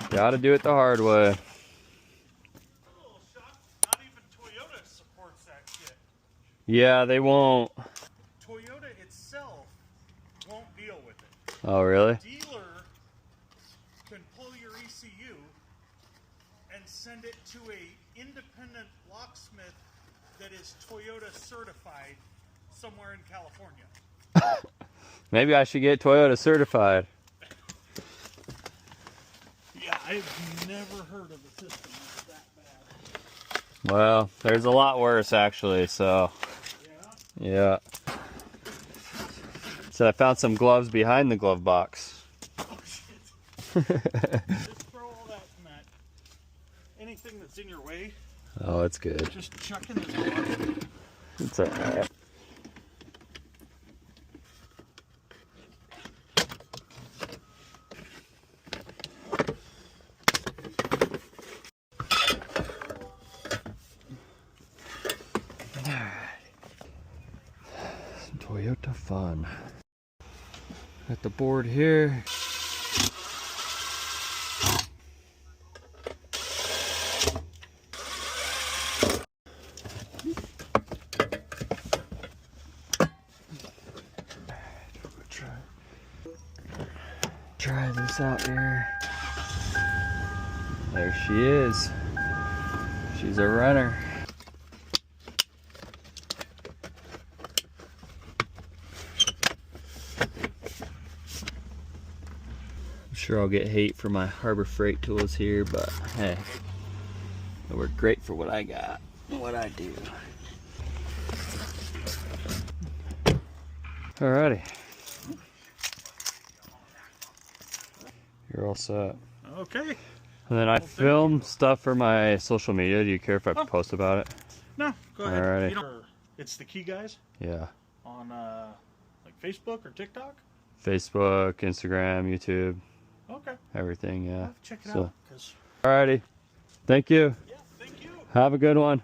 Gotta do it the hard way. Not even Toyota supports that shit. Yeah, they won't. Toyota itself won't deal with it. Oh, really? Dealer can pull your ECU and send it to a independent locksmith that is Toyota certified somewhere in California. Maybe I should get Toyota certified. Yeah, I've never heard of a system that's that bad. Well, there's a lot worse actually, so yeah. So I found some gloves behind the glove box. Oh shit. Just throw all that in that. Anything that's in your way, Oh, it's good. just chuck in this box. It's alright. Some Toyota fun. Got the board here. Try this out here. There she is. She's a runner. I'm sure I'll get hate for my Harbor Freight tools here, but hey, they work great for what I got, what I do. Alrighty. You're all set. Okay. And then I film stuff for my social media. Do you care if I post about it? No, go ahead. Alrighty. You know, it's the Key Guys Yeah. on like Facebook or TikTok. Facebook, Instagram, YouTube, Okay. everything, I'll yeah. have to check it So- out. 'Cause- Alrighty. Thank you. yeah, thank you. Have a good one.